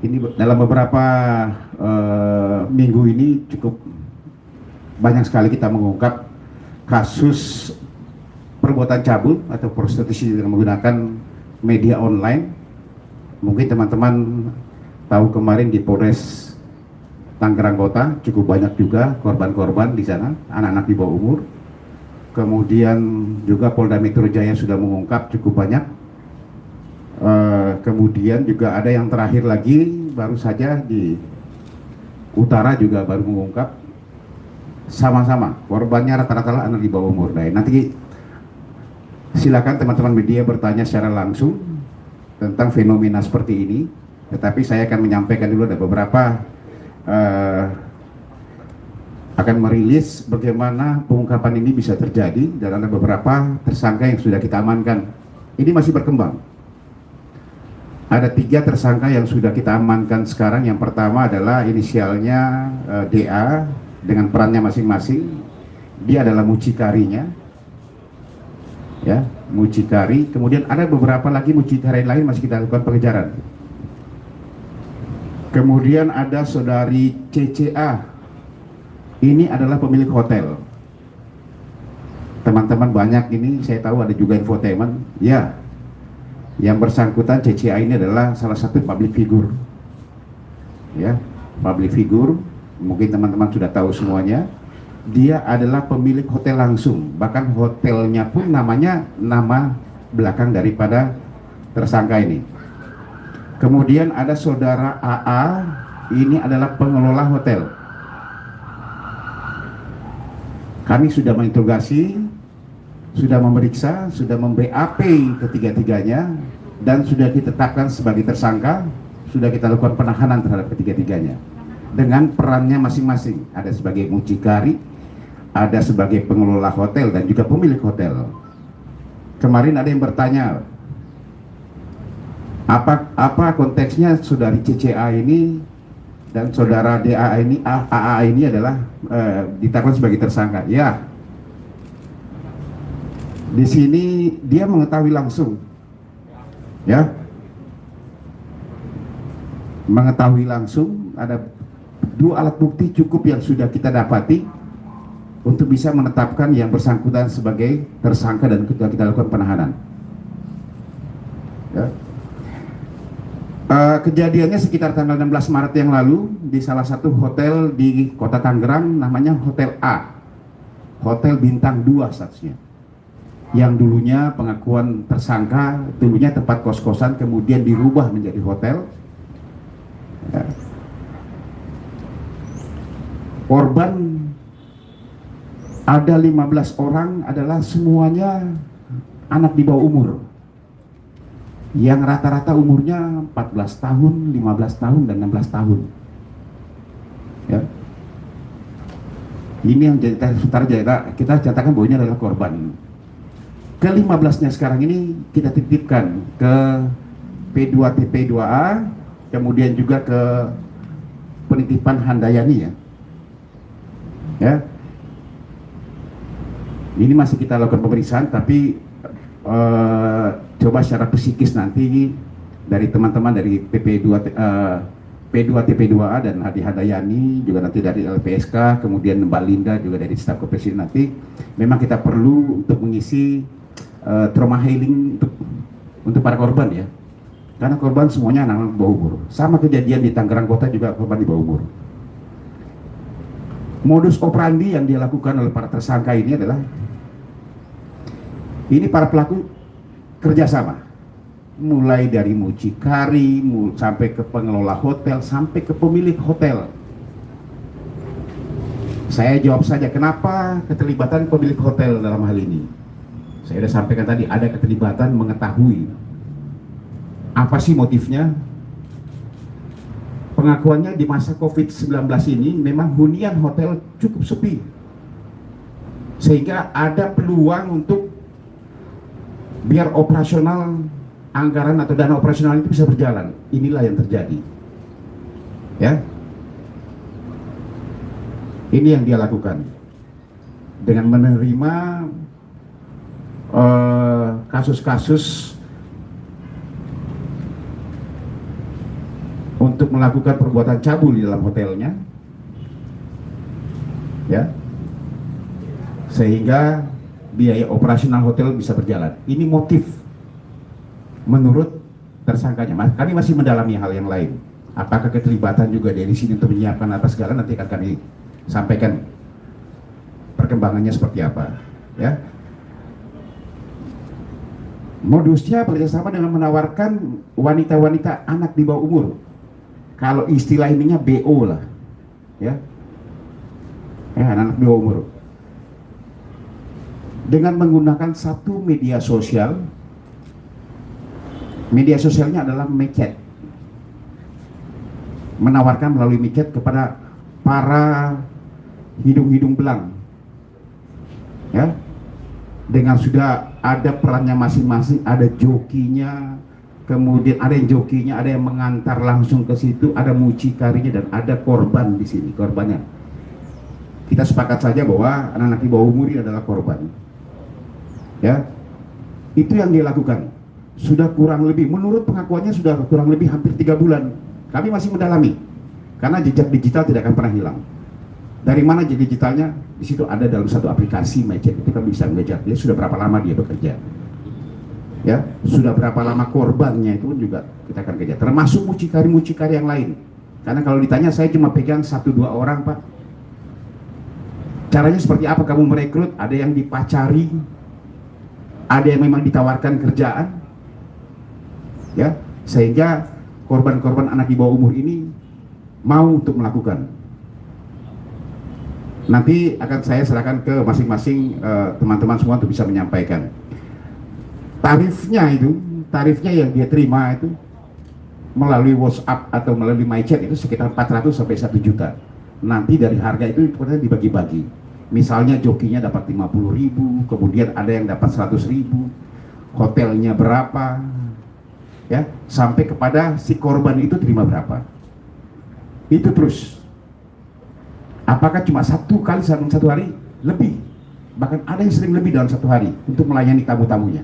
Ini dalam beberapa minggu ini cukup banyak sekali kita mengungkap kasus perbuatan cabul atau prostitusi dengan menggunakan media online. Mungkin teman-teman tahu kemarin di Polres Tangerang Kota cukup banyak juga korban-korban di sana, anak-anak di bawah umur. Kemudian juga Polda Metro Jaya sudah mengungkap cukup banyak. Kemudian juga ada yang terakhir lagi baru saja di utara juga baru mengungkap, sama-sama korbannya rata-rata anak di bawah umur. Nah, nanti silakan teman-teman media bertanya secara langsung tentang fenomena seperti ini. Tetapi saya akan menyampaikan dulu ada beberapa akan merilis bagaimana pengungkapan ini bisa terjadi, dan ada beberapa tersangka yang sudah kita amankan. Ini masih berkembang. Ada 3 tersangka yang sudah kita amankan sekarang. Yang pertama adalah inisialnya DA dengan perannya masing-masing. Dia adalah mucikarinya, ya, mucikari. Kemudian ada beberapa lagi mucikari lain masih kita lakukan pengejaran. Kemudian ada saudari CCA. Ini adalah pemilik hotel. Teman-teman banyak ini, saya tahu ada juga infotainment. Ya, yang bersangkutan CCA ini adalah salah satu public figure. Ya, public figure. Mungkin teman-teman sudah tahu semuanya. Dia adalah pemilik hotel langsung. Bahkan hotelnya pun namanya nama belakang daripada tersangka ini. Kemudian ada saudara AA, ini adalah pengelola hotel. Kami sudah menginterogasi, sudah memeriksa, sudah mem-BAP ketiga-tiganya, dan sudah ditetapkan sebagai tersangka. Sudah kita lakukan penahanan terhadap ketiga-tiganya dengan perannya masing-masing. Ada sebagai mucikari, ada sebagai pengelola hotel, dan juga pemilik hotel. Kemarin ada yang bertanya, apa konteksnya saudari CCA ini dan saudara DA ini, AA ini adalah ditetapkan sebagai tersangka. Ya, di sini dia mengetahui langsung, ya, mengetahui langsung. Ada 2 alat bukti cukup yang sudah kita dapati untuk bisa menetapkan yang bersangkutan sebagai tersangka, dan kita lakukan penahanan. Ya. Kejadiannya sekitar tanggal 16 Maret yang lalu di salah satu hotel di kota Tangerang, namanya Hotel A, hotel bintang 2 statusnya, yang dulunya pengakuan tersangka, dulunya tempat kos-kosan, kemudian dirubah menjadi hotel. Ya. Korban ada 15 orang, adalah semuanya anak di bawah umur, yang rata-rata umurnya 14 tahun, 15 tahun, dan 16 tahun. Ya. Ini yang kita catatkan bahwa ini adalah korban. Ke-15-nya sekarang ini kita titipkan ke P2TP2A, kemudian juga ke penitipan Handayani, ya. Ya. Ini masih kita lakukan pemeriksaan, tapi coba secara psikis nanti dari teman-teman dari P2TP2A dan Hadi Handayani, juga nanti dari LPSK, kemudian Mbak Linda juga dari staf kepresidenan, nanti memang kita perlu untuk mengisi trauma healing untuk para korban, ya, karena korban semuanya anak-anak bawah umur. Sama kejadian di Tangerang Kota juga korban di bawah umur. Modus operandi yang dia lakukan oleh para tersangka ini adalah, ini para pelaku kerjasama, mulai dari mucikari, sampai ke pengelola hotel, sampai ke pemilik hotel. Saya jawab saja, kenapa keterlibatan pemilik hotel dalam hal ini? Saya sudah sampaikan tadi, ada keterlibatan mengetahui. Apa sih motifnya? Pengakuannya di masa COVID-19 ini memang hunian hotel cukup sepi, sehingga ada peluang untuk biar operasional, anggaran atau dana operasional itu bisa berjalan. Inilah yang terjadi, ya. Ini yang dia lakukan dengan menerima kasus-kasus untuk melakukan perbuatan cabul di dalam hotelnya, ya, sehingga biaya operasional hotel bisa berjalan. Ini motif menurut tersangkanya. Kami masih mendalami hal yang lain. Apakah keterlibatan juga dari sini untuk menyiapkan apa segala, nanti akan kami sampaikan perkembangannya seperti apa, ya. Modusnya bekerjasama dengan menawarkan wanita-wanita anak di bawah umur. Kalau istilah ininya BO lah, ya, anak di bawah umur. Dengan menggunakan satu media sosial. Media sosialnya adalah mechat. Menawarkan melalui mechat kepada para hidung-hidung belang, ya, dengan sudah ada perannya masing-masing, ada jokinya, kemudian ada yang jokinya, ada yang mengantar langsung ke situ, ada mucikarinya, dan ada korban di sini. Korbannya, kita sepakat saja bahwa anak-anak di bawah umur ini adalah korban, ya. Itu yang dia lakukan. Sudah kurang lebih, menurut pengakuannya sudah kurang lebih hampir 3 bulan. Kami masih mendalami, karena jejak digital tidak akan pernah hilang. Dari mana jejak digitalnya? Di situ ada dalam satu aplikasi mechat, itu kami bisa mengejar dia sudah berapa lama dia bekerja, ya, sudah berapa lama korbannya, itu juga kita akan kejar. Termasuk mucikari-mucikari yang lain. Karena kalau ditanya, saya cuma pegang 1-2 orang, Pak. Caranya seperti apa kamu merekrut? Ada yang dipacari, ada yang memang ditawarkan kerjaan, ya, sehingga korban-korban anak di bawah umur ini mau untuk melakukan. Nanti akan saya serahkan ke masing-masing teman-teman semua untuk bisa menyampaikan tarifnya yang dia terima itu melalui WhatsApp atau melalui MyChat itu sekitar 400 sampai 1 juta. Nanti dari harga itu dibagi-bagi. Misalnya jokinya dapat 50.000, kemudian ada yang dapat 100.000, hotelnya berapa, ya, sampai kepada si korban itu terima berapa. Itu terus. Apakah cuma 1 kali dalam 1 hari? Lebih. Bahkan ada yang sering lebih dalam 1 hari untuk melayani tamu-tamunya.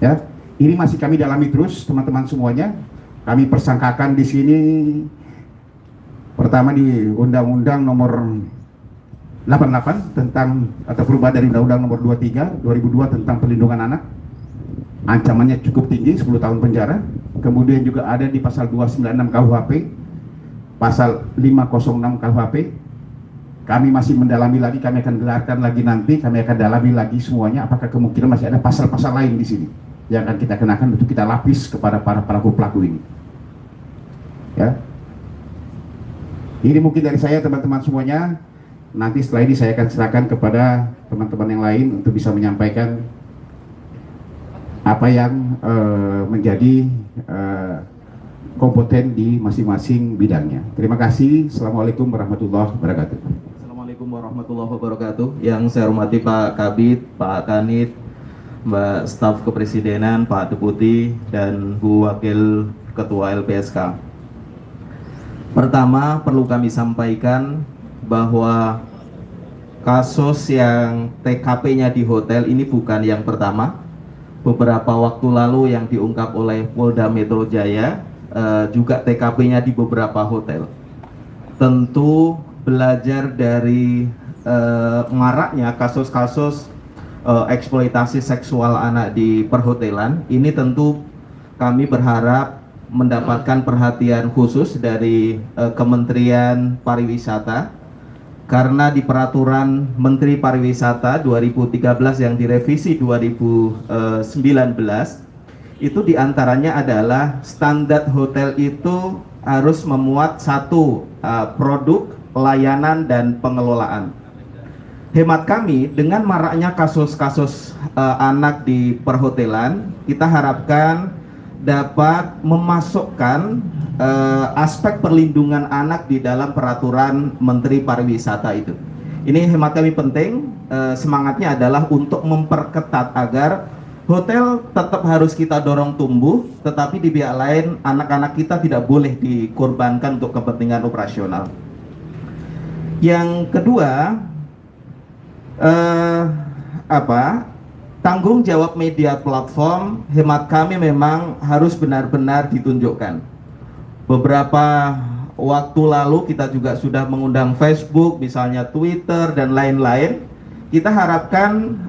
Ya, ini masih kami dalami terus, teman-teman semuanya. Kami persangkakan di sini pertama di Undang-Undang Nomor 88 tentang atau perubahan dari Undang-Undang Nomor 23 2002 tentang perlindungan anak. Ancamannya cukup tinggi, 10 tahun penjara. Kemudian juga ada di pasal 296 KUHP, pasal 506 KUHP. Kami masih mendalami lagi, kami akan gelarkan lagi nanti, kami akan dalami lagi semuanya apakah kemungkinan masih ada pasal-pasal lain di sini yang akan kita kenakan untuk kita lapis kepada para pelaku ini. Ya. Ini mungkin dari saya, teman-teman semuanya. Nanti setelah ini saya akan serahkan kepada teman-teman yang lain untuk bisa menyampaikan apa yang menjadi kompeten di masing-masing bidangnya. Terima kasih. Assalamualaikum warahmatullahi wabarakatuh. Assalamualaikum warahmatullahi wabarakatuh. Yang saya hormati Pak Kabid, Pak Kanit, Mbak Staf Kepresidenan, Pak Deputi, dan Bu Wakil Ketua LPSK. Pertama, perlu kami sampaikan bahwa kasus yang TKP-nya di hotel ini bukan yang pertama. Beberapa waktu lalu yang diungkap oleh Polda Metro Jaya juga TKP-nya di beberapa hotel. Tentu belajar dari maraknya kasus-kasus eksploitasi seksual anak di perhotelan, ini tentu kami berharap mendapatkan perhatian khusus dari Kementerian Pariwisata, karena di peraturan Menteri Pariwisata 2013 yang direvisi 2019 itu diantaranya adalah standar hotel itu harus memuat 1 produk, layanan, dan pengelolaan. Hemat kami, dengan maraknya kasus-kasus anak di perhotelan, kita harapkan dapat memasukkan aspek perlindungan anak di dalam peraturan Menteri Pariwisata itu. Ini hemat kami penting, semangatnya adalah untuk memperketat agar hotel tetap harus kita dorong tumbuh, tetapi di pihak lain anak-anak kita tidak boleh dikorbankan untuk kepentingan operasional. Yang kedua, tanggung jawab media platform, hemat kami memang harus benar-benar ditunjukkan. beberapa waktu lalu kita juga sudah mengundang Facebook, misalnya Twitter dan lain-lain. Kita harapkan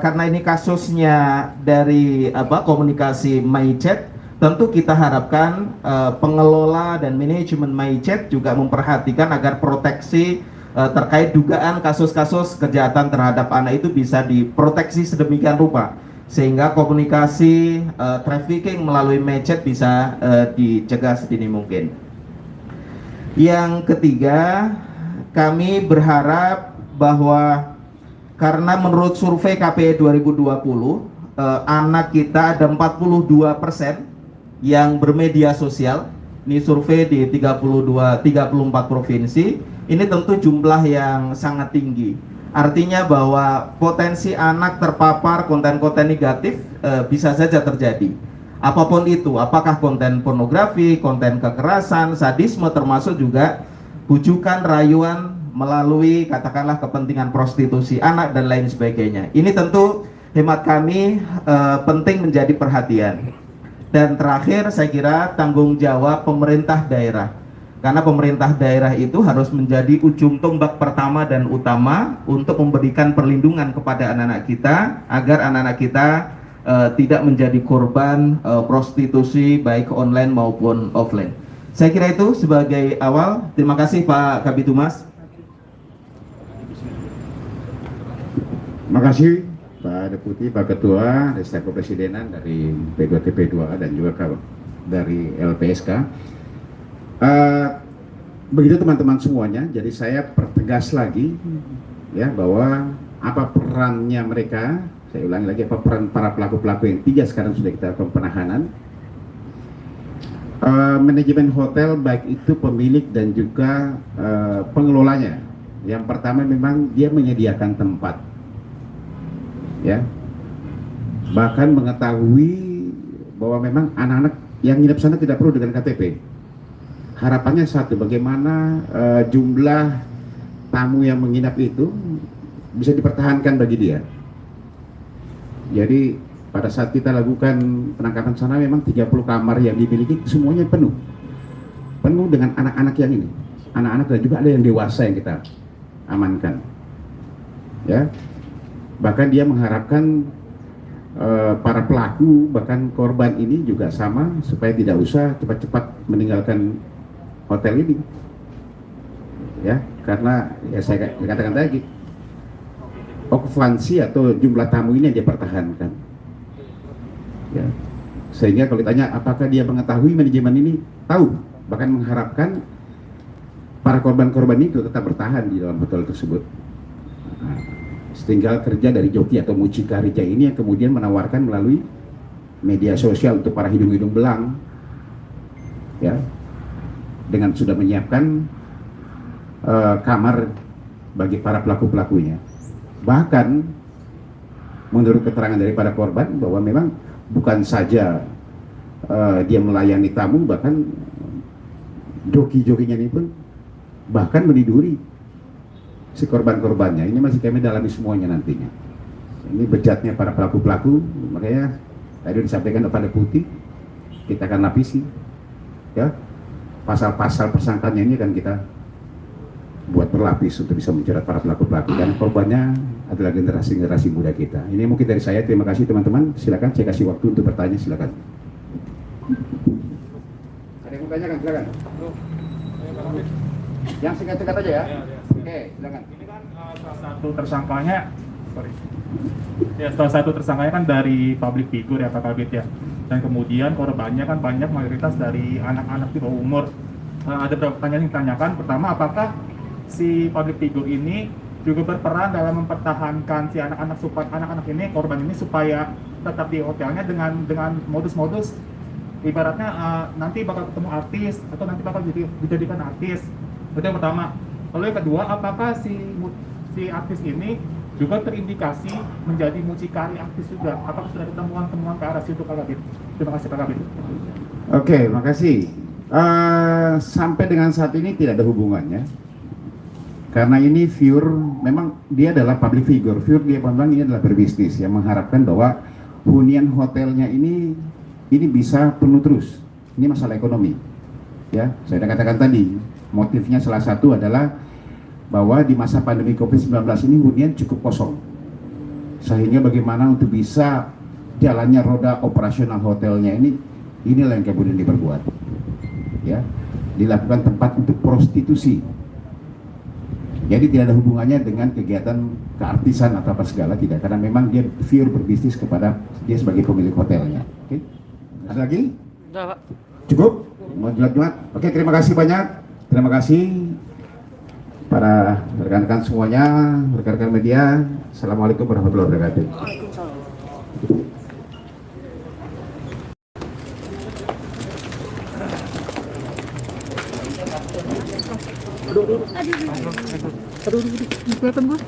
karena ini kasusnya dari komunikasi MyChat, tentu kita harapkan pengelola dan manajemen MyChat juga memperhatikan agar proteksi terkait dugaan kasus-kasus kejahatan terhadap anak itu bisa diproteksi sedemikian rupa, sehingga komunikasi trafficking melalui MyChat bisa dicegah sedini mungkin. Yang ketiga, kami berharap bahwa karena menurut survei KPI 2020, anak kita ada 42% yang bermedia sosial. Ini survei di 34 provinsi. Ini tentu jumlah yang sangat tinggi. Artinya bahwa potensi anak terpapar konten-konten negatif bisa saja terjadi. Apapun itu, apakah konten pornografi, konten kekerasan, sadisme, termasuk juga bujukan, rayuan melalui katakanlah kepentingan prostitusi anak dan lain sebagainya. Ini tentu hemat kami penting menjadi perhatian. Dan terakhir, saya kira tanggung jawab pemerintah daerah. Karena pemerintah daerah itu harus menjadi ujung tombak pertama dan utama untuk memberikan perlindungan kepada anak-anak kita, agar anak-anak kita tidak menjadi korban prostitusi baik online maupun offline. Saya kira itu sebagai awal. Terima kasih Pak Kabitumas. Terima kasih Pak Deputi, Pak Ketua dari Staf Kepresidenan dari P2TP2A dan juga dari LPSK. Begitu teman-teman semuanya, jadi saya pertegas lagi ya bahwa apa perannya mereka, saya ulangi lagi, apa peran para pelaku-pelaku yang 3 sekarang sudah kita lakukan penahanan. Manajemen hotel baik itu pemilik dan juga pengelolanya. Yang pertama memang dia menyediakan tempat, ya, bahkan mengetahui bahwa memang anak-anak yang nginep sana tidak perlu dengan KTP. Harapannya satu, bagaimana jumlah tamu yang menginap itu bisa dipertahankan bagi dia. Jadi pada saat kita lakukan penangkapan sana memang 30 kamar yang dimiliki semuanya penuh dengan anak-anak yang ini, anak-anak dan juga ada yang dewasa yang kita amankan, ya. Bahkan dia mengharapkan para pelaku bahkan korban ini juga sama supaya tidak usah cepat-cepat meninggalkan hotel ini, ya, karena ya saya katakan tadi okupansi atau jumlah tamu ini yang dia pertahankan, ya, sehingga kalau ditanya apakah dia mengetahui manajemen ini, tahu, bahkan mengharapkan para korban-korban itu tetap bertahan di dalam hotel tersebut. Nah, tinggal kerja dari joki atau mucikari ini yang kemudian menawarkan melalui media sosial untuk para hidung-hidung belang, ya, dengan sudah menyiapkan kamar bagi para pelaku-pelakunya. Bahkan menurut keterangan daripada korban bahwa memang bukan saja dia melayani tamu, bahkan joki-jokinya ini pun bahkan meniduri si korban-korbannya. Ini masih kami dalami semuanya nantinya. Ini bejatnya para pelaku-pelaku, makanya tadi disampaikan kepada Putih, kita akan lapisi, ya, pasal-pasal persangkanya ini akan kita buat berlapis untuk bisa menjerat para pelaku-pelaku, dan korbannya adalah generasi-generasi muda kita. Ini mungkin dari saya. Terima kasih teman-teman. Silakan, saya kasih waktu untuk bertanya. Silakan. Ada yang mau tanyakan? Silakan. Yang singkat-singkat aja ya. Oke, silakan. Ini kan salah satu tersangkanya kan dari public figure ya Pak Kabit ya. Dan kemudian korbannya kan banyak mayoritas dari anak-anak di bawah umur. Ada beberapa pertanyaan yang ditanyakan. Pertama, apakah si public figure ini juga berperan dalam mempertahankan si anak-anak ini, korban ini, supaya tetap di hotelnya dengan modus-modus ibaratnya nanti bakal ketemu artis atau nanti bakal dijadikan artis. Itu yang pertama. Lalu yang kedua, apakah si artis ini juga terindikasi menjadi mucikari artis juga? Apakah sudah ada temuan-temuan ke arah situ Pak Kabit? Terima kasih Pak Kabit. Oke, makasih. Sampai dengan saat ini tidak ada hubungannya, karena ini Viewer memang dia adalah public figure. Viewer dia memang ini adalah berbisnis yang mengharapkan bahwa hunian hotelnya ini bisa penuh terus. Ini masalah ekonomi, Ya, saya sudah katakan tadi, motifnya salah satu adalah bahwa di masa pandemi COVID-19 ini hunian cukup kosong. Sehingga bagaimana untuk bisa jalannya roda operasional hotelnya inilah yang kemudian diperbuat. Ya, dilakukan tempat untuk prostitusi. Jadi tidak ada hubungannya dengan kegiatan keartisan atau apa segala, tidak, karena memang dia pure berbisnis kepada dia sebagai pemilik hotelnya. Oke, ada lagi? Udah, Pak. Cukup? Mau Jumat? Oke, terima kasih banyak. Terima kasih para rekan-rekan semuanya, rekan-rekan media. Assalamualaikum warahmatullahi wabarakatuh. Aduh, kelihatan, Bos.